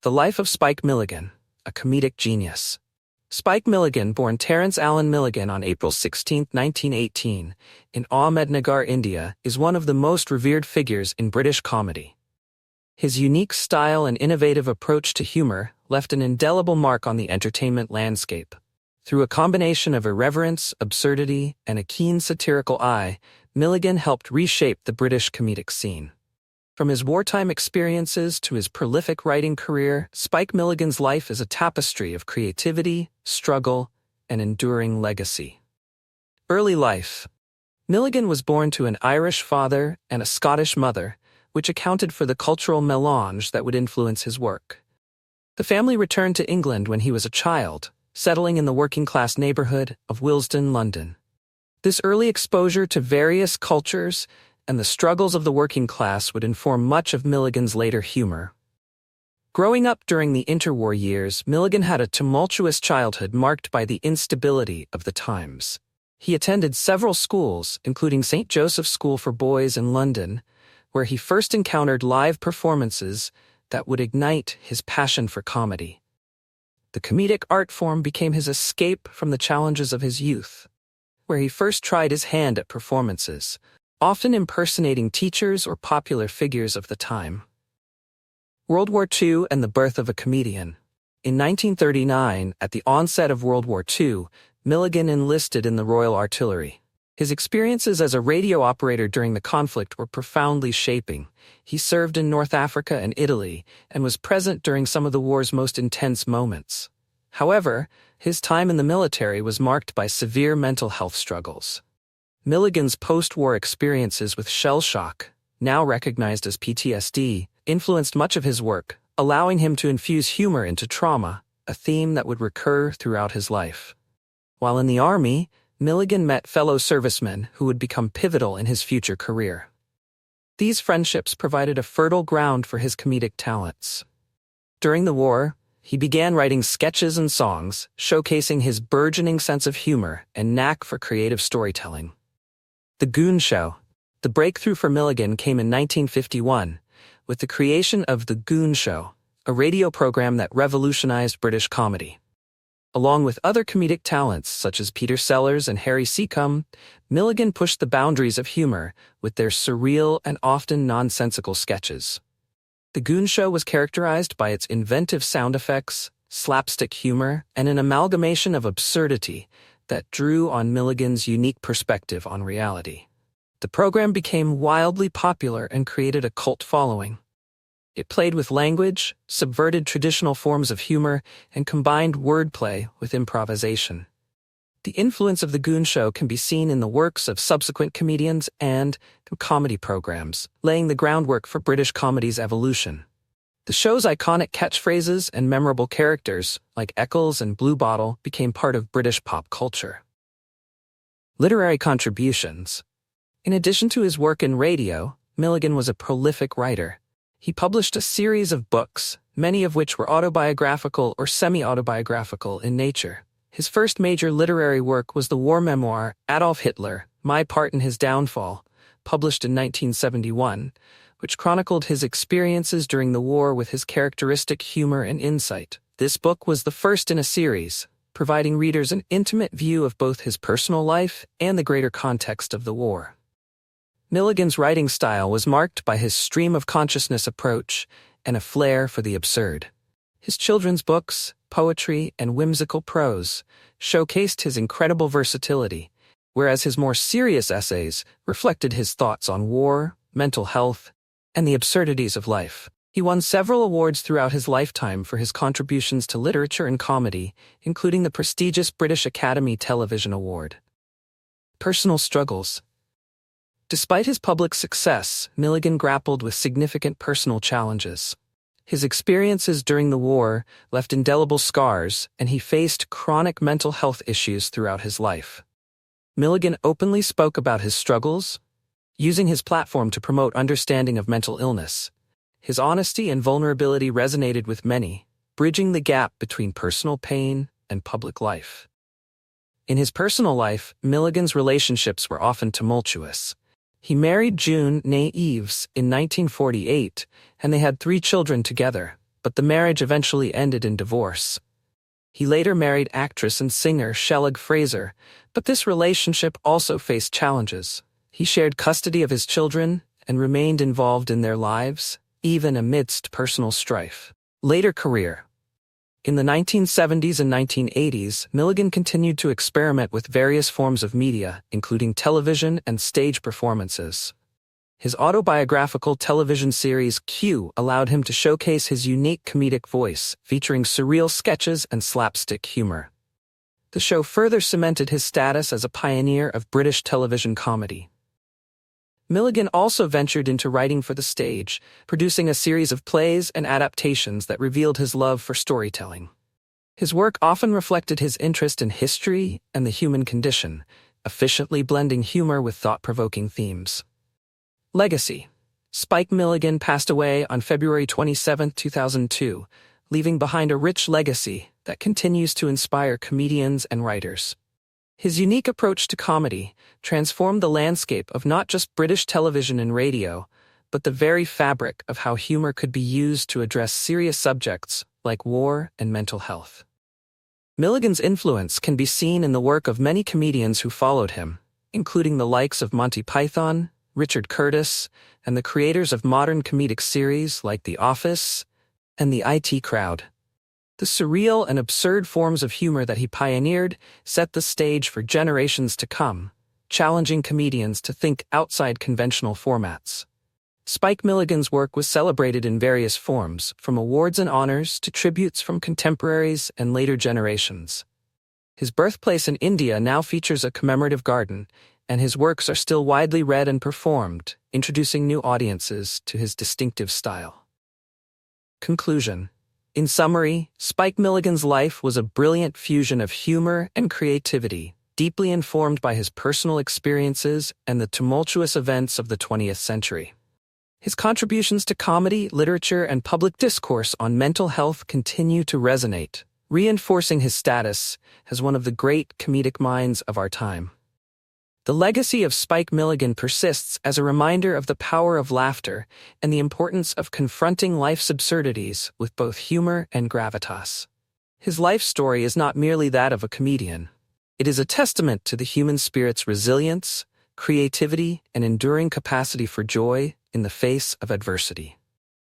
The Life of Spike Milligan, a Comedic Genius. Spike Milligan, born Terence Alan Milligan on April 16, 1918, in Ahmednagar, India, is one of the most revered figures in British comedy. His unique style and innovative approach to humor left an indelible mark on the entertainment landscape. Through a combination of irreverence, absurdity, and a keen satirical eye, Milligan helped reshape the British comedic scene. From his wartime experiences to his prolific writing career, Spike Milligan's life is a tapestry of creativity, struggle, and enduring legacy. Early life. Milligan was born to an Irish father and a Scottish mother, which accounted for the cultural mélange that would influence his work. The family returned to England when he was a child, settling in the working-class neighborhood of Willesden, London. This early exposure to various cultures and the struggles of the working class would inform much of Milligan's later humor. Growing up during the interwar years, Milligan had a tumultuous childhood marked by the instability of the times. He attended several schools, including St. Joseph's School for Boys in London, where he first encountered live performances that would ignite his passion for comedy. The comedic art form became his escape from the challenges of his youth, where he first tried his hand at performances, often impersonating teachers or popular figures of the time. World War II and the birth of a comedian. In 1939, at the onset of World War II, Milligan enlisted in the Royal Artillery. His experiences as a radio operator during the conflict were profoundly shaping. He served in North Africa and Italy and was present during some of the war's most intense moments. However, his time in the military was marked by severe mental health struggles. Milligan's post-war experiences with shell shock, now recognized as PTSD, influenced much of his work, allowing him to infuse humor into trauma, a theme that would recur throughout his life. While in the Army, Milligan met fellow servicemen who would become pivotal in his future career. These friendships provided a fertile ground for his comedic talents. During the war, he began writing sketches and songs, showcasing his burgeoning sense of humor and knack for creative storytelling. The Goon Show. The breakthrough for Milligan came in 1951, with the creation of The Goon Show, a radio program that revolutionized British comedy. Along with other comedic talents such as Peter Sellers and Harry Seacombe, Milligan pushed the boundaries of humor with their surreal and often nonsensical sketches. The Goon Show was characterized by its inventive sound effects, slapstick humor, and an amalgamation of absurdity that drew on Milligan's unique perspective on reality. The program became wildly popular and created a cult following. It played with language, subverted traditional forms of humor, and combined wordplay with improvisation. The influence of The Goon Show can be seen in the works of subsequent comedians and comedy programs, laying the groundwork for British comedy's evolution. The show's iconic catchphrases and memorable characters, like Eccles and Bluebottle, became part of British pop culture. Literary contributions. In addition to his work in radio, Milligan was a prolific writer. He published a series of books, many of which were autobiographical or semi-autobiographical in nature. His first major literary work was the war memoir Adolf Hitler, My Part in His Downfall, published in 1971, which chronicled his experiences during the war with his characteristic humor and insight. This book was the first in a series, providing readers an intimate view of both his personal life and the greater context of the war. Milligan's writing style was marked by his stream-of-consciousness approach and a flair for the absurd. His children's books, poetry, and whimsical prose showcased his incredible versatility, whereas his more serious essays reflected his thoughts on war, mental health, and the absurdities of life. He won several awards throughout his lifetime for his contributions to literature and comedy, including the prestigious British Academy Television Award. Personal struggles. Despite his public success, Milligan grappled with significant personal challenges. His experiences during the war left indelible scars, and he faced chronic mental health issues throughout his life. Milligan openly spoke about his struggles, using his platform to promote understanding of mental illness. His honesty and vulnerability resonated with many, bridging the gap between personal pain and public life. In his personal life, Milligan's relationships were often tumultuous. He married June née Eves in 1948, and they had 3 children together, but the marriage eventually ended in divorce. He later married actress and singer Shelagh Fraser, but this relationship also faced challenges. He shared custody of his children and remained involved in their lives, even amidst personal strife. Later career. In the 1970s and 1980s, Milligan continued to experiment with various forms of media, including television and stage performances. His autobiographical television series Q allowed him to showcase his unique comedic voice, featuring surreal sketches and slapstick humor. The show further cemented his status as a pioneer of British television comedy. Milligan also ventured into writing for the stage, producing a series of plays and adaptations that revealed his love for storytelling. His work often reflected his interest in history and the human condition, efficiently blending humor with thought-provoking themes. Legacy. Spike Milligan passed away on February 27, 2002, leaving behind a rich legacy that continues to inspire comedians and writers. His unique approach to comedy transformed the landscape of not just British television and radio, but the very fabric of how humor could be used to address serious subjects like war and mental health. Milligan's influence can be seen in the work of many comedians who followed him, including the likes of Monty Python, Richard Curtis, and the creators of modern comedic series like The Office and The IT Crowd. The surreal and absurd forms of humor that he pioneered set the stage for generations to come, challenging comedians to think outside conventional formats. Spike Milligan's work was celebrated in various forms, from awards and honors to tributes from contemporaries and later generations. His birthplace in India now features a commemorative garden, and his works are still widely read and performed, introducing new audiences to his distinctive style. Conclusion. In summary, Spike Milligan's life was a brilliant fusion of humor and creativity, deeply informed by his personal experiences and the tumultuous events of the 20th century. His contributions to comedy, literature, and public discourse on mental health continue to resonate, reinforcing his status as one of the great comedic minds of our time. The legacy of Spike Milligan persists as a reminder of the power of laughter and the importance of confronting life's absurdities with both humor and gravitas. His life story is not merely that of a comedian. It is a testament to the human spirit's resilience, creativity, and enduring capacity for joy in the face of adversity.